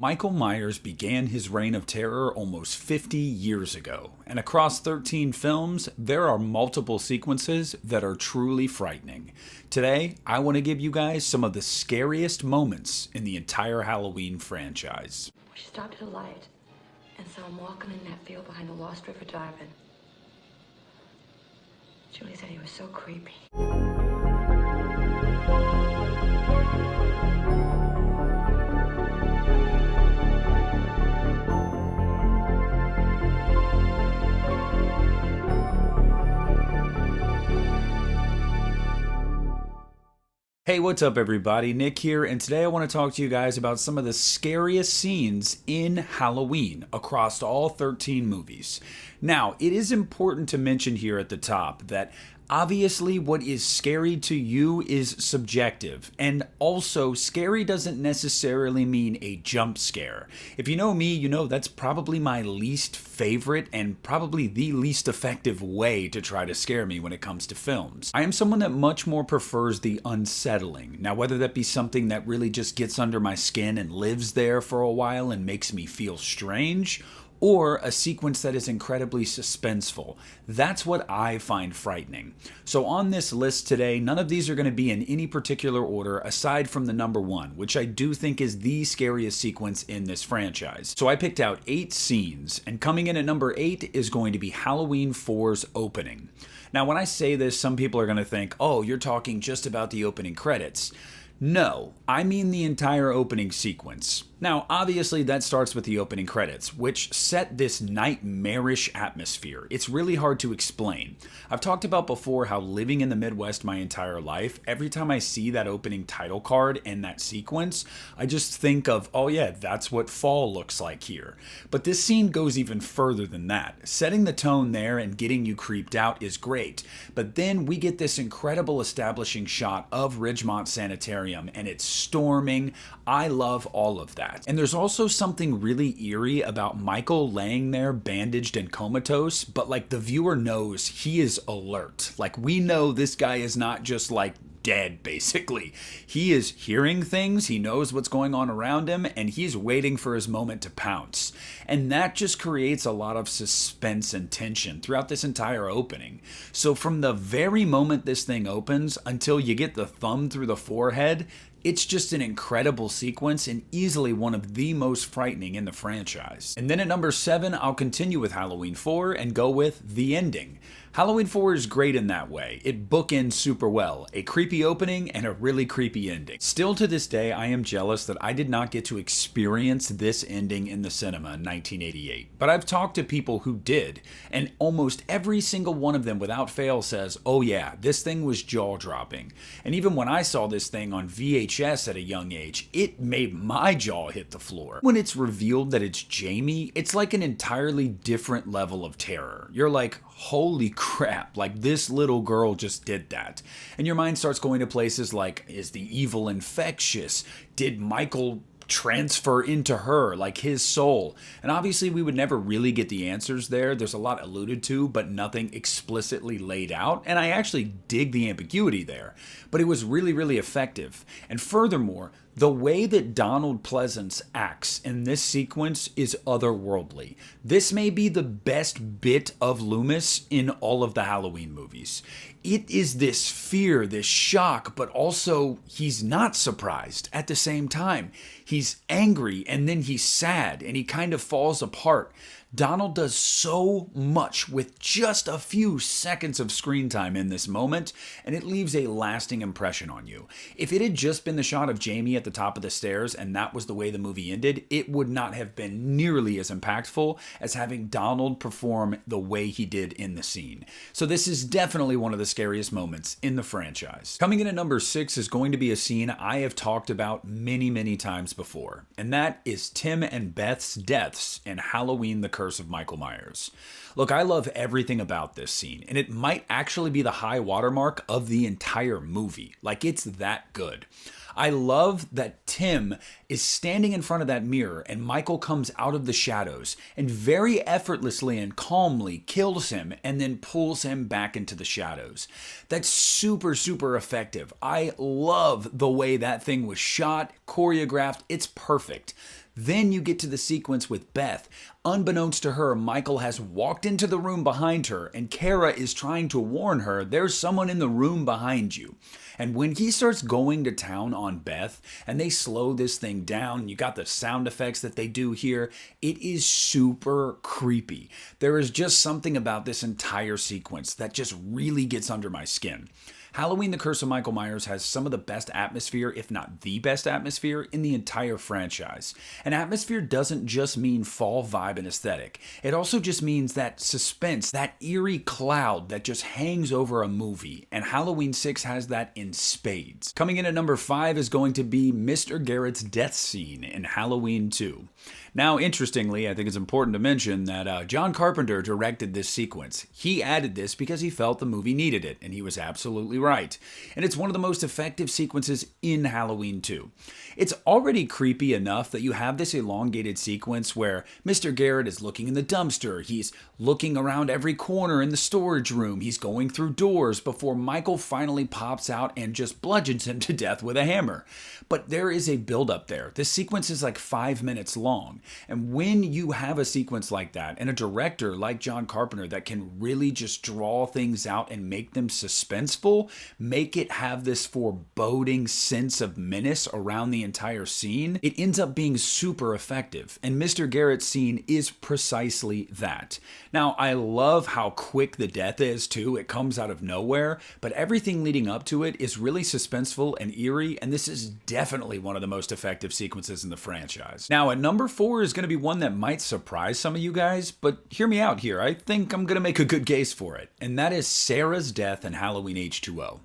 Michael Myers began his reign of terror almost 50 years ago, and across 13 films, there are multiple sequences that are truly frightening. Today, I want to give you guys some of the scariest moments in the entire Halloween franchise. She stopped at a light and saw him walking in that field behind the Lost River Drive-In. Julie said he was so creepy. Hey, what's up everybody? Nick here, and today I want to talk to you guys about some of the scariest scenes in Halloween across all 13 movies. Now, it is important to mention here at the top that obviously what is scary to you is subjective, and also scary doesn't necessarily mean a jump scare. If you know me, you know that's probably my least favorite and probably the least effective way to try to scare me when it comes to films. I am someone that much more prefers the unsettling. Now, whether that be something that really just gets under my skin and lives there for a while and makes me feel strange, or a sequence that is incredibly suspenseful. That's what I find frightening. So on this list today, none of these are going to be in any particular order aside from the number one, which I do think is the scariest sequence in this franchise. So I picked out 8 scenes, and coming in at number 8 is going to be Halloween 4's opening. Now when I say this, some people are going to think, oh, you're talking just about the opening credits. No, I mean the entire opening sequence. Now, obviously that starts with the opening credits, which set this nightmarish atmosphere. It's really hard to explain. I've talked about before how living in the Midwest my entire life, every time I see that opening title card and that sequence, I just think of, oh yeah, that's what fall looks like here. But this scene goes even further than that. Setting the tone there and getting you creeped out is great, but then we get this incredible establishing shot of Ridgemont Sanitarium and it's storming. I love all of that. And there's also something really eerie about Michael laying there bandaged and comatose, but like the viewer knows he is alert. Like we know this guy is not just like dead, basically. He is hearing things, he knows what's going on around him, and he's waiting for his moment to pounce. And that just creates a lot of suspense and tension throughout this entire opening. So from the very moment this thing opens until you get the thumb through the forehead, it's just an incredible sequence and easily one of the most frightening in the franchise. And then at number 7, I'll continue with Halloween 4 and go with the ending. Halloween 4 is great in that way. It bookends super well. A creepy opening and a really creepy ending. Still to this day, I am jealous that I did not get to experience this ending in the cinema in 1988. But I've talked to people who did, and almost every single one of them without fail says, oh yeah, this thing was jaw-dropping. And even when I saw this thing on VHS at a young age, it made my jaw hit the floor. When it's revealed that it's Jamie, it's like an entirely different level of terror. You're like, holy crap, like this little girl just did that. And your mind starts going to places like, is the evil infectious? Did Michael transfer into her, like his soul? And obviously we would never really get the answers there. There's a lot alluded to, but nothing explicitly laid out. And I actually dig the ambiguity there, but it was really, really effective. And furthermore, the way that Donald Pleasance acts in this sequence is otherworldly. This may be the best bit of Loomis in all of the Halloween movies. It is this fear, this shock, but also he's not surprised at the same time. He's angry and then he's sad and he kind of falls apart. Donald does so much with just a few seconds of screen time in this moment, and it leaves a lasting impression on you. If it had just been the shot of Jamie at the top of the stairs and that was the way the movie ended, it would not have been nearly as impactful as having Donald perform the way he did in the scene. So this is definitely one of the scariest moments in the franchise. Coming in at number 6 is going to be a scene I have talked about many, many times before, and that is Tim and Beth's deaths in Halloween: The Curse of Michael Myers. Look, I love everything about this scene, and it might actually be the high watermark of the entire movie. Like, it's that good. I love that Tim is standing in front of that mirror and Michael comes out of the shadows and very effortlessly and calmly kills him and then pulls him back into the shadows. That's super, super effective. I love the way that thing was shot, choreographed. It's perfect. Then you get to the sequence with Beth. Unbeknownst to her, Michael has walked into the room behind her, and Kara is trying to warn her there's someone in the room behind you. And when he starts going to town on Beth, and they slow this thing down, you got the sound effects that they do here, it is super creepy. There is just something about this entire sequence that just really gets under my skin. Halloween: The Curse of Michael Myers has some of the best atmosphere, if not the best atmosphere, in the entire franchise. And atmosphere doesn't just mean fall vibe and aesthetic. It also just means that suspense, that eerie cloud that just hangs over a movie. And Halloween 6 has that in spades. Coming in at number 5 is going to be Mr. Garrett's death scene in Halloween 2. Now, interestingly, I think it's important to mention that John Carpenter directed this sequence. He added this because he felt the movie needed it, and he was absolutely right. And it's one of the most effective sequences in Halloween 2. It's already creepy enough that you have this elongated sequence where Mr. Garrett is looking in the dumpster, he's looking around every corner in the storage room, he's going through doors before Michael finally pops out and just bludgeons him to death with a hammer. But there is a build-up there. This sequence is like 5 minutes long. And when you have a sequence like that, and a director like John Carpenter that can really just draw things out and make them suspenseful, make it have this foreboding sense of menace around the entire scene, it ends up being super effective. And Mr. Garrett's scene is precisely that. Now, I love how quick the death is too. It comes out of nowhere, but everything leading up to it is really suspenseful and eerie, and this is definitely one of the most effective sequences in the franchise. Now, at number 4 is going to be one that might surprise some of you guys, but hear me out here. I think I'm going to make a good case for it, and that is Sarah's death in Halloween H2O.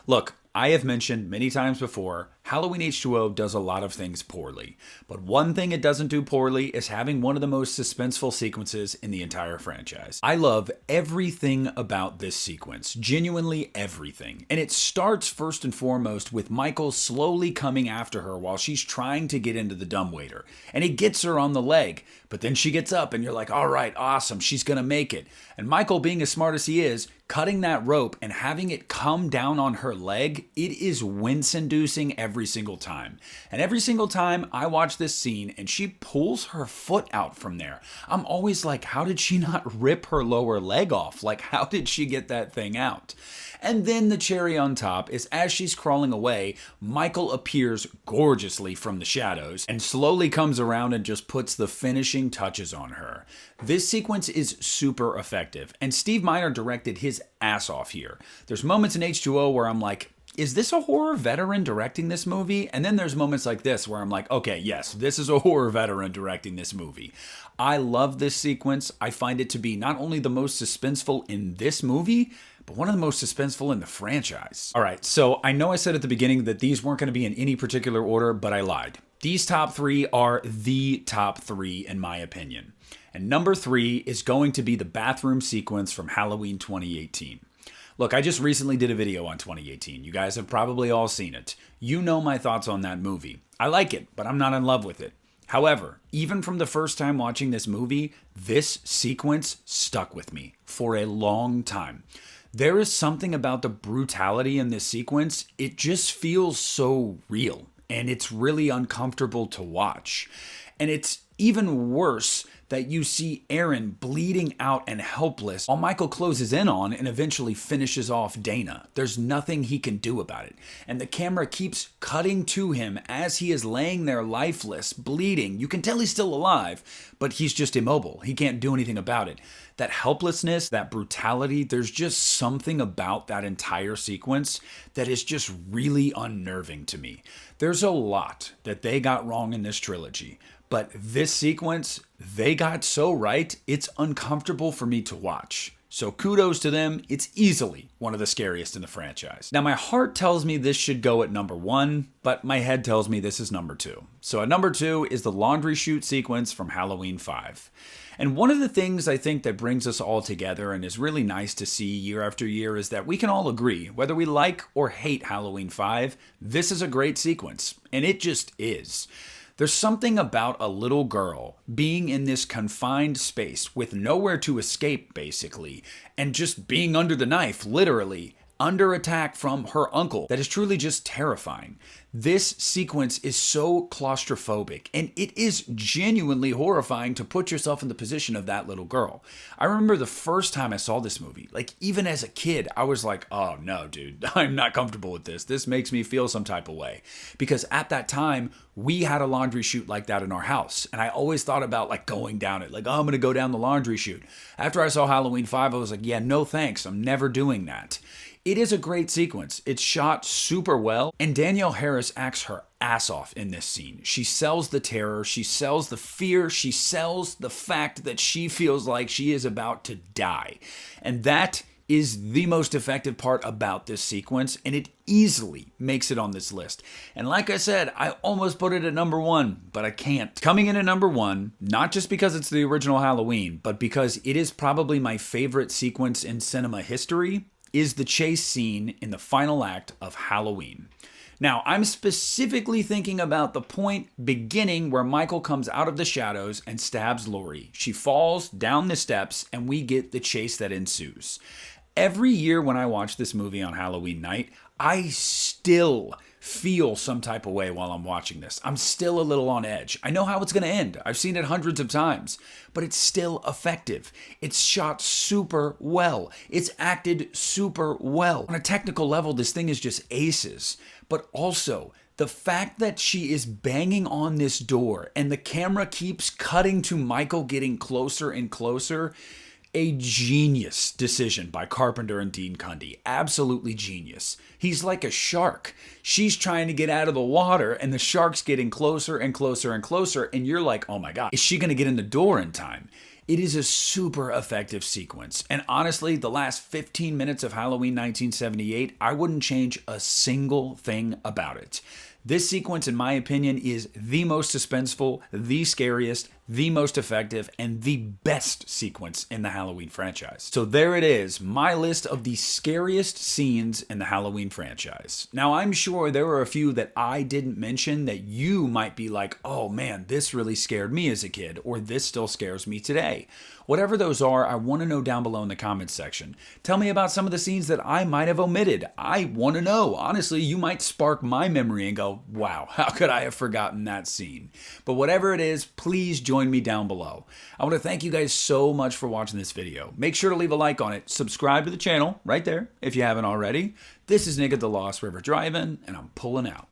Look, I have mentioned many times before, Halloween H2O does a lot of things poorly. But one thing it doesn't do poorly is having one of the most suspenseful sequences in the entire franchise. I love everything about this sequence, genuinely everything. And it starts first and foremost with Michael slowly coming after her while she's trying to get into the dumbwaiter. And he gets her on the leg, but then she gets up and you're like, all right, awesome, she's gonna make it. And Michael, being as smart as he is, cutting that rope and having it come down on her leg, it is wince-inducing every single time. And every single time I watch this scene and she pulls her foot out from there, I'm always like, how did she not rip her lower leg off? Like, how did she get that thing out? And then the cherry on top is as she's crawling away, Michael appears gorgeously from the shadows and slowly comes around and just puts the finishing touches on her. This sequence is super effective, and Steve Miner directed his ass off here. There's moments in H2O where I'm like, is this a horror veteran directing this movie? And then there's moments like this where I'm like, okay, yes, this is a horror veteran directing this movie. I love this sequence. I find it to be not only the most suspenseful in this movie, but one of the most suspenseful in the franchise. All right, so I know I said at the beginning that these weren't going to be in any particular order, but I lied. These top 3 are the top 3 in my opinion. And number 3 is going to be the bathroom sequence from Halloween 2018. Look, I just recently did a video on 2018. You guys have probably all seen it. You know my thoughts on that movie. I like it, but I'm not in love with it. However, even from the first time watching this movie, this sequence stuck with me for a long time. There is something about the brutality in this sequence. It just feels so real, and it's really uncomfortable to watch. And it's even worse that you see Aaron bleeding out and helpless while Michael closes in on and eventually finishes off Dana. There's nothing he can do about it. And the camera keeps cutting to him as he is laying there lifeless, bleeding. You can tell he's still alive, but he's just immobile. He can't do anything about it. That helplessness, that brutality, there's just something about that entire sequence that is just really unnerving to me. There's a lot that they got wrong in this trilogy, but this sequence, they got so right, it's uncomfortable for me to watch. So kudos to them, it's easily one of the scariest in the franchise. Now my heart tells me this should go at number 1, but my head tells me this is number 2. So at number 2 is the laundry chute sequence from Halloween 5. And one of the things I think that brings us all together and is really nice to see year after year is that we can all agree, whether we like or hate Halloween 5, this is a great sequence, and it just is. There's something about a little girl being in this confined space with nowhere to escape, basically, and just being under the knife, literally, under attack from her uncle that is truly just terrifying. This sequence is so claustrophobic, and it is genuinely horrifying to put yourself in the position of that little girl. I remember the first time I saw this movie, like even as a kid, I was like, oh no, dude, I'm not comfortable with this. This makes me feel some type of way. Because at that time, we had a laundry chute like that in our house. And I always thought about like going down it, like, oh, I'm going to go down the laundry chute. After I saw Halloween 5, I was like, yeah, no thanks. I'm never doing that. It is a great sequence. It's shot super well, and Danielle Harris acts her ass off in this scene. She sells the terror, she sells the fear, she sells the fact that she feels like she is about to die. And that is the most effective part about this sequence, and it easily makes it on this list. And like I said, I almost put it at number 1, but I can't. Coming in at number 1, not just because it's the original Halloween, but because it is probably my favorite sequence in cinema history, is the chase scene in the final act of Halloween. Now, I'm specifically thinking about the point beginning where Michael comes out of the shadows and stabs Laurie. She falls down the steps, and we get the chase that ensues. Every year when I watch this movie on Halloween night, I still feel some type of way while I'm watching this. I'm still a little on edge. I know how it's going to end. I've seen it hundreds of times, but it's still effective. It's shot super well. It's acted super well. On a technical level, this thing is just aces, but also the fact that she is banging on this door and the camera keeps cutting to Michael getting closer and closer. A genius decision by Carpenter and Dean Cundey. Absolutely genius. He's like a shark. She's trying to get out of the water, and the shark's getting closer and closer and closer, and you're like, oh my God, is she going to get in the door in time? It is a super effective sequence. And honestly, the last 15 minutes of Halloween 1978, I wouldn't change a single thing about it. This sequence, in my opinion, is the most suspenseful, the scariest, the most effective, and the best sequence in the Halloween franchise. So there it is, my list of the scariest scenes in the Halloween franchise. Now, I'm sure there are a few that I didn't mention that you might be like, oh man, this really scared me as a kid, or this still scares me today. Whatever those are, I want to know down below in the comments section. Tell me about some of the scenes that I might have omitted. I want to know. Honestly, you might spark my memory and go, wow, how could I have forgotten that scene? But whatever it is, please join me down below. I want to thank you guys so much for watching this video. Make sure to leave a like on it. Subscribe to the channel right there if you haven't already. This is Nick at the Lost River Drive-In, and I'm pulling out.